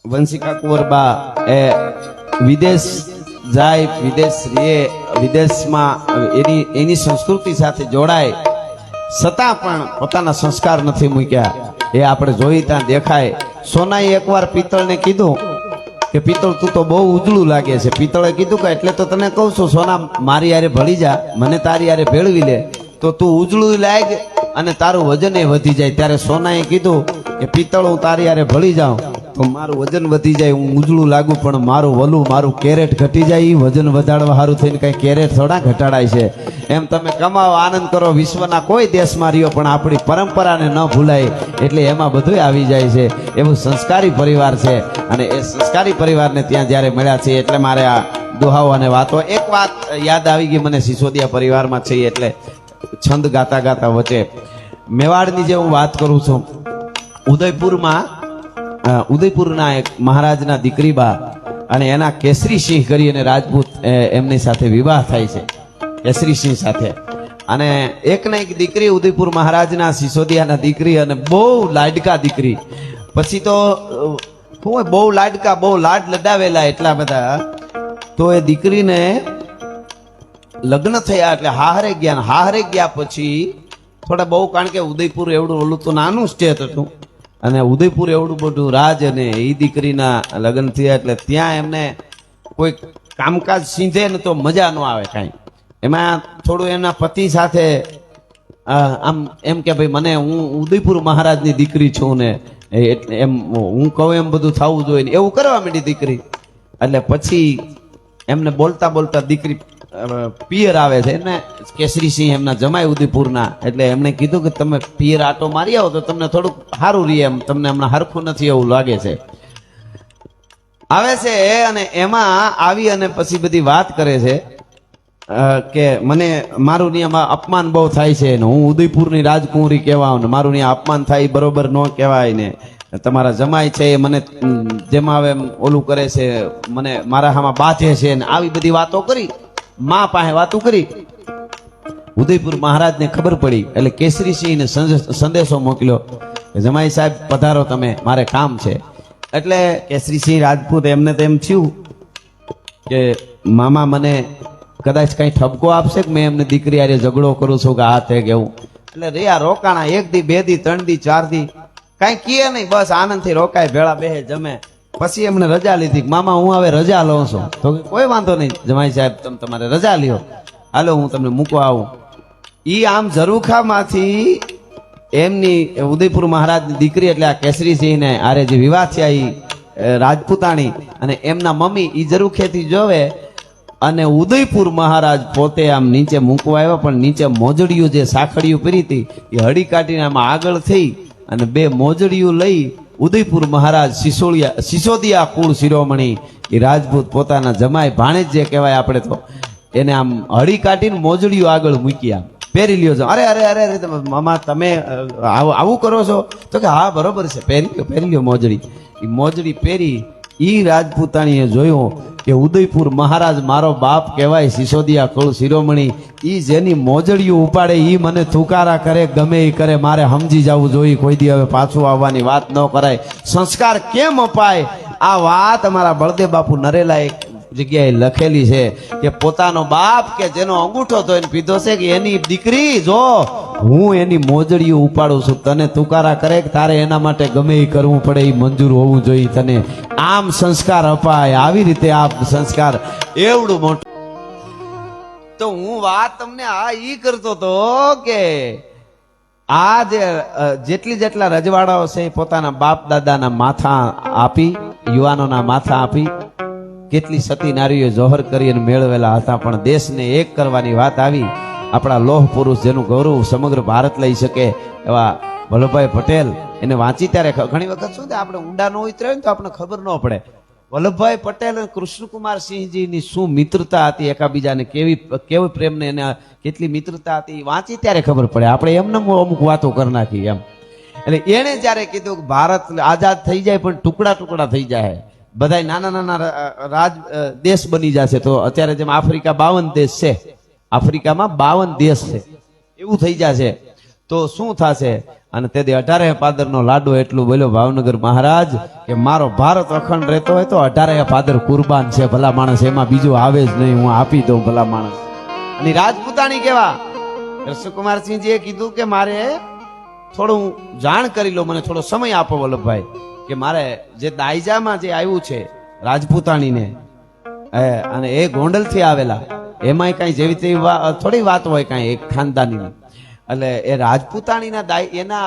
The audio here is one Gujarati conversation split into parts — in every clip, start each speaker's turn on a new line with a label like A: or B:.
A: વંશિકા કુંવરબા એ વિદેશ જાય, વિદેશ રહે, વિદેશમાં એની સંસ્કૃતિ સાથે જોડાય, છતાં પણ પોતાના સંસ્કાર નથી મૂક્યા. એ આપણે જોઈ ત્યાં દેખાય. સોનાએ એકવાર પિત્તળને કીધું કે પિત્તળ તું તો બહુ ઉજળું લાગે છે. પિત્તળે કીધું કે એટલે તો તને કહું છું સોના, મારી યારે ભળી જા, મને તારી યારે ભેળવી લે તો તું ઉજળું લાગ અને તારું વજન એ વધી જાય. ત્યારે સોનાએ કીધું કે પિત્તળ હું તારી યારે ભળી જાઉં તો મારું વજન વધી જાય, હું ઉજળું લાગુ પણ મારું વલું, મારું કેરેટ ઘટી જાય. એ વજન વધારવા સારું થઈને કઈ કેરેટ થોડા ઘટાડાય છે. એમ તમે કમાવો, આનંદ કરો, વિશ્વના કોઈ દેશમાં રહ્યો પણ આપણી પરંપરાને ન ભૂલાય, એટલે એમાં બધું આવી જાય છે. એવું સંસ્કારી પરિવાર છે અને એ સંસ્કારી પરિવારને ત્યાં જ્યારે મળ્યા છે એટલે મારે આ દુહાઓ અને વાતો. એક વાત યાદ આવી ગઈ મને, સિસોદિયા પરિવારમાં છે એટલે છંદ ગાતા ગાતા વચ્ચે મેવાડની જે હું વાત કરું છું, ઉદયપુરના એક મહારાજના દીકરીબા અને એના કેસરીસિંહ કરી અને રાજપૂત એમની સાથે વિવાહ થાય છે, કેસરીસિંહ સાથે. અને એક ને એક દીકરી ઉદયપુર મહારાજના, સિસોદિયાના દીકરી, અને બહુ લાડકા દીકરી. પછી તો શું બહુ લાડકા, બહુ લાડ લડાવેલા એટલા બધા. તો એ દીકરીને લગ્ન થયા એટલે હાહરે ગયા. હાહરે ગયા પછી થોડા બહુ, કારણ કે ઉદયપુર એવડું ઓલું તો નાનું સ્ટેટ હતું અને ઉદયપુર એવડું બધું રાજ, અને એ દીકરીના લગ્ન થયા એટલે ત્યાં એમને કોઈ કામકાજ સીધે ને તો મજા ન આવે કાંઈ. એમાં થોડું એમના પતિ સાથે આમ એમ કે ભાઈ મને, હું ઉદયપુર મહારાજની દીકરી છું ને એમ હું કહું એમ બધું થવું જોઈએ ને એવું કરવા માંડી દીકરી. એટલે પછી એમને બોલતા બોલતા દીકરી પિયર આવે છે ને, કેસરીસિંહ એમના જમાય ઉદયપુરના. એટલે એમણે કીધું કે તમે પિયર આટો મારી આવો તો તમને થોડુંક સારું રહે, એમ તમને હમણાં હરખું નથી એવું લાગે છે. આવે છે અને એમાં આવી અને પછી બધી વાત કરે છે કે મને મારું નિયમમાં અપમાન બહુ થાય છે ને, હું ઉદયપુરની રાજકુંવરી કહેવાઉં ને મારું ત્યાં અપમાન થાય બરોબર ન કહેવાય ને, તમારા જમાઈ છે એ મને જેમાં આવે એમ ઓલું કરે છે, મને મારા હામાં બાંધે છે ને આવી બધી વાતો કરી. માં પાસે વાતો કરી. ઉદયપુર મહારાજને ખબર પડી એટલે કેસરીસિંહને સંદેશો મોકલ્યો કે જમાઈ સાહેબ પધારો તમે, મારે કામ છે. એટલે કેસરીસિંહ રાજપૂત એમને તો એમ થયું કે મામા મને કદાચ કઈ ઠપકો આપશે કે મેં એમને દીકરી આરે ઝઘડો કરું છું કે આ તે કેવું. એટલે રહ્યા રોકાણા, 1 દી 2 દી 3 દી 4 દી કઈ કીએ નહીં, બસ આનંદથી રોકાય, ભેળા બેહે જમે. પછી એમને રજા લીધી. મામા હું હવે રજા લઉં છું. તો કોઈ વાંધો નહીં જમાઈ સાહેબ, તમે તમારે રજા લ્યો, હાલો હું તમને મૂકવા આવું. ઈ આમ ઝરૂખામાંથી એમની ઉદયપુર મહારાજની દીકરી એટલે આ કેસરીસિંહને આરે જે વિવાહ થયા ઈ રાજપૂતાણી અને એમના મમ્મી ઈ ઝરૂખેથી જોવે અને ઉદયપુર મહારાજ પોતે આમ નીચે મૂકવા આવ્યા, પણ નીચે મોજડીયું જે સાખડીયું પહેરી હતી એ હળી કાઢીને આમાં આગળ થઈ અને 2 મોજડીયું લઈ ઉદયપુર મહારાજ સિસોદિયા કુળ શિરોમણી એ રાજપૂત પોતાના જમાય ભાણેજ જે કહેવાય આપણે, તો એને આમ હળી કાઢીને મોજડીયું આગળ મૂક્યા, પહેરી લ્યો છો. અરે અરે અરે અરે મામા તમે આવું કરો છો? તો કે હા બરોબર છે, પહેરી લ્યો મોજડી. એ મોજડી પહેરી ઈ રાજપૂતાણીએ જોયું કે ઉદયપુર મહારાજ મારો બાપ કહેવાય, સિસોદિયા કુળ શિરોમણી, ઈ જેની મોજડીયું ઉપાડે ઈ મને થુકારા કરે, ગમે એ કરે, મારે સમજી જવું જોઈએ, કોઈ દી હવે પાછું આવવાની વાત ન કરાય. સંસ્કાર કેમ અપાય? આ વાત અમારા બળદેવ બાપુ નરેલા એક જગ્યાએ લખેલી છે કે પોતાનો બાપ કે જેનો અંગૂઠો ધોઈને પીધો છે કે એની દીકરી જો હું એની મોજડીયું ઉપાડું છું, તને તુકારા કરે કે તારે એના માટે ગમે એ કરવું પડે, એ મંજૂર હોવું જોઈએ તને. આમ સંસ્કાર અપાય, આવી રીતે આ સંસ્કાર એવડું મોટું. તો હું વાત તમને આ ઈ કરતો તો કે આ જેટલા રજવાડાઓ છે પોતાના બાપ દાદાના માથા આપી, યુવાનોના માથા આપી, કેટલી સતી નારીઓ જોહર કરી અને મેળવેલા હતા. પણ દેશને એક કરવાની વાત આવી, આપણા લોહ પુરુષ જેનું ગૌરવ સમગ્ર ભારત લઈ શકે એવા વલ્લભભાઈ પટેલ, એને વાંચી ત્યારે ઘણી વખત શું થાય આપણે ઊંડા ન ઉતર્યા તો આપણે ખબર ન પડે. વલ્લભભાઈ પટેલ અને કૃષ્ણકુમાર સિંહજીની શું મિત્રતા હતી એકાબીજાને, કેવી પ્રેમને એને કેટલી મિત્રતા હતી વાંચી ત્યારે ખબર પડે. આપણે એમને અમુક વાતો કરી નાખી એમ. એટલે એને જયારે કીધું કે ભારત આઝાદ થઈ જાય પણ ટુકડા ટુકડા થઈ જાય, બધા નાના નાના રાજ દેશ બની જશે. તો અત્યારે જેમ આફ્રિકા 52 દેશ છે, આફ્રિકામાં 52 દેશ છે, એવું થઈ જશે તો શું થશે? અને તેથી 18 પાદરનો લાડો એટલું બોલ્યો ભાવનગર મહારાજ કે મારો ભારત અખંડ રહેતો હોય તો 18 પાદર કુરબાન છે ભલા માણસ, એમાં બીજું આવે જ નહીં, હું આપી દઉં ભલા માણસ. અને રાજપૂતાણી કેવા કૃષ્ણકુમારસિંહજીએ કીધું કે મારે થોડું જાણ કરી લો, મને થોડો સમય આપો વલ્લભભાઈ, કે મારે જે દાયજામાં જે આવ્યું છે રાજપૂતાણીને અને એ ગોંડલ થી આવેલા, એમાંય કઈ જેવી તેવી થોડી વાત હોય કઈ એક ખાનદાની. એટલે એ રાજપૂતાણીના એના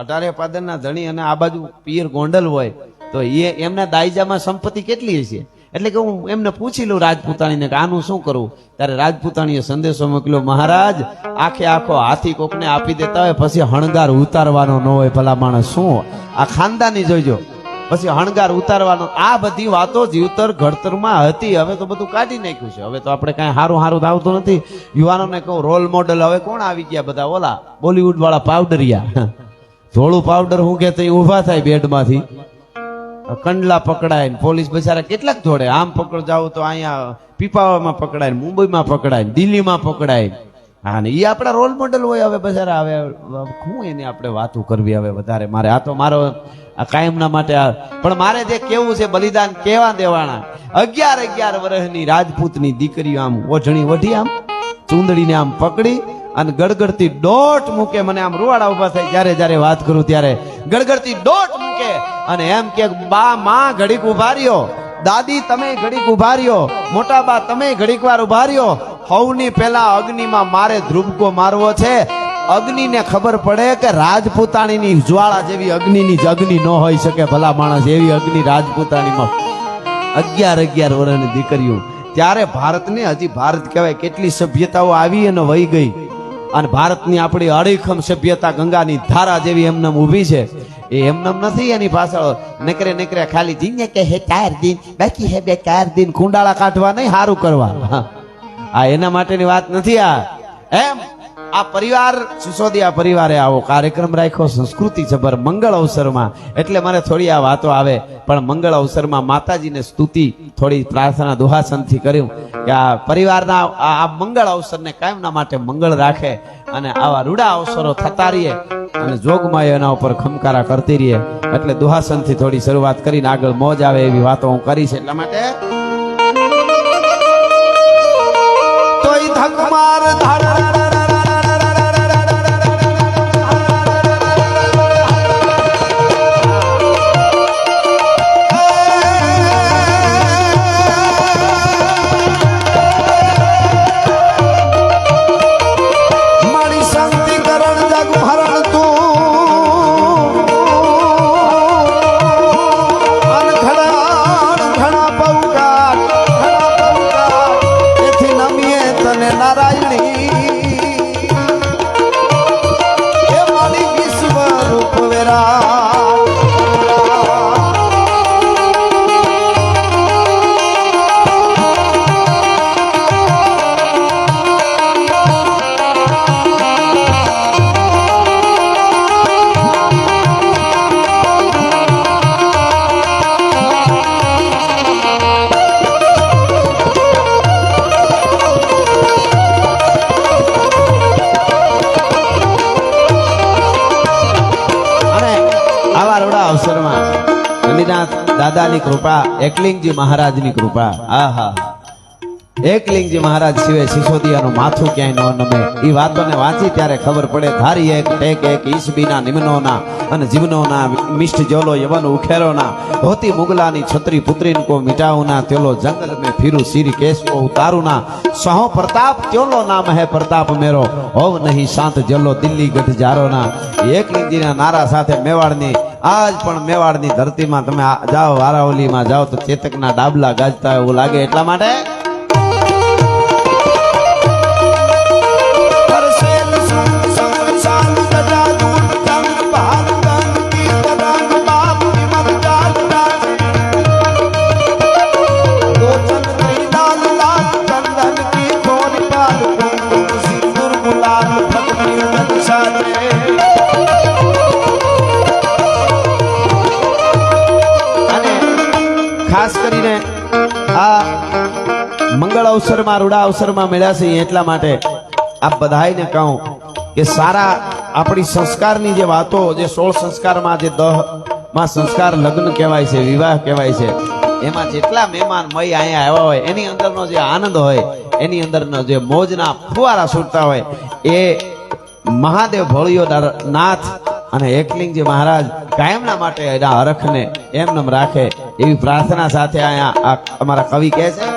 A: 18 પાદરના ધણી અને આ બાજુ પિયર ગોંડલ હોય તો એમના દાયજામાં સંપત્તિ કેટલી હશે. એટલે કે હું એમને પૂછી લઉં રાજપૂતાણીને કે આનું શું કરવું. ત્યારે રાજપૂતાણીએ સંદેશો મોકલ્યો, મહારાજ આખે આખો હાથી કોકને આપી દેતા હોય પછી હણગાર ઉતારવાનો ન હોય ભલા માણસ, શું આ ખાનદાની જોઈજો, પછી હણગાર ઉતારવાનો. આ બધી વાતો જીવતર ઘડતરમાં હતી, હવે તો બધું કાઢી નાખ્યું છે. હવે તો આપણે કઈ સારું સારું આવતું નથી. યુવાનોને કહું રોલ મોડલ હવે કોણ આવી ગયા, બધા ઓલા બોલીવુડ વાળા પાવડરિયા, ધોળું પાવડર હું કે ઉભા થાય બેડમાંથી, કંડલા પકડાય, પોલીસ બચારા કેટલાક જોડે, આમ પકડ જાવ તો અહીંયા પીપાવામાં પકડાય, મુંબઈમાં પકડાય, દિલ્હીમાં પકડાય. હા ને એ આપણા રોલ મોડલ હોય. હવે બચારા હવે શું એની આપણે વાતો કરવી હવે વધારે. મારે આ તો મારો કાયમના માટે પણ મારે જે કેવું છે બલિદાન કેવા દેવાના. 11 વર્ષની રાજપૂતની દીકરીઓ આમ ઓઢણી વઢી આમ ચૂંદડીને આમ પકડી અને ગડગડતી દોટ મૂકે. મને આમ રૂવાડા ઉભા થાય જ્યારે જ્યારે વાત કરું ત્યારે. ગડગડતી દોટ મૂકે અને એમ કે બા માં ઘડીક ઉભા રહ્યો, દાદી તમે ઘડીક ઉભા રહ્યો, મોટા બા તમે ઘડીક વાર ઉભા રહ્યો. હવની પેલા અગ્નિમાં મારે ધ્રુબકો મારવો છે. અગ્નિને ખબર પડે કે રાજપૂતાણીની જ્વાળા જેવી અગ્નિની જ અગ્નિ ન હોઈ શકે ભલા માણસ, એવી અગ્નિ રાજપૂતાણીમાં. 11 વર્ષની દીકરીઓ. ત્યારે ભારતને હજી ભારત કહેવાય કેટલી સભ્યતાઓ આવી અને વહી ગઈ. અને ભારતની આપણી અડીખમ સભ્યતા ગંગાની ધારા જેવી એમનેમ ઊભી છે. એ એમનેમ નથી, એની પાછળ નકરે ખાલી જીને કે હે 4 દિન બાકી હે 4 દિન કુંડાળા કાઢવા નહીં, સારું કરવા. આ એના માટેની વાત નથી. આ એમ આ પરિવાર સિસોદિયા પરિવારે આવો કાર્યક્રમ રાખ્યો સંસ્કૃતિ જબર મંગળ અવસરમાં. એટલે મને થોડી આ વાતો આવે, પણ મંગળ અવસરમાં માતાજીને સ્તુતિ થોડી પ્રાર્થના દુહાસનથી કર્યું કે આ પરિવારના આ મંગળ અવસરને કાયમના માટે મંગળ રાખે અને આવા રૂડા અવસરો થતા રહીએ અને જોગમાં એના ઉપર ખમકારા કરતી રહીએ. એટલે દુહાસનથી થોડી શરૂઆત કરીને આગળ મોજ આવે એવી વાતો હું કરી છે. એટલા માટે તોય ધકમાર ધારા દાદાની કૃપા, એકલિંગજી મહારાજની કૃપા. આહા, એકલિંગજી મહારાજ સિવાય સિસોદિયાનું માથું ક્યાંય ન નમે. એ વાતોને વાંચી ત્યારે ખબર પડે. ધારી એક ટેક એક ઈસબીના નિમ્નોના અને જીવનોના મિષ્ટ જોલો યવન ઉખેરોના ધોતી મુગલાની છત્રી પુત્રીન કો મિટાઉના તેલો જંગલ में फिरू सिर केस को उतारूना सहो प्रताप त्योलो नाम है प्रताप मेरो होव नहीं शांत जलो दिल्ली गઢ જારોના. એકલિંગજીના નારા સાથે મેવાડની આજ પણ મેવાડની ધરતીમાં તમે જાઓ, વારાવલીમાં જાઓ તો ચેતકના ડાબલા ગાજતા એવું લાગે. એટલા માટે ખાસ કરીને આ મંગળ અવસરમાં રૂડા અવસરમાં મળ્યા છે એટલા માટે આપ બધાને કહું કે સારા આપણી સંસ્કારની જે વાતો, જે 16 સંસ્કારમાં જે 10 માં સંસ્કાર લગ્ન કહેવાય છે, વિવાહ કહેવાય છે, એમાં જેટલા મહેમાન મય અહીંયા આવ્યા હોય એની અંદરનો જે આનંદ હોય, એની અંદરનો જે મોજના ફુવારા છૂટતા હોય, એ મહાદેવ ભોળિયો નાથ અને એકલિંગજી મહારાજ કાયમના માટે એના હરખને એમનેમ રાખે એવી પ્રાર્થના સાથે અહીંયા અમારા કવિ કહે છે.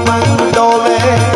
B: Mandole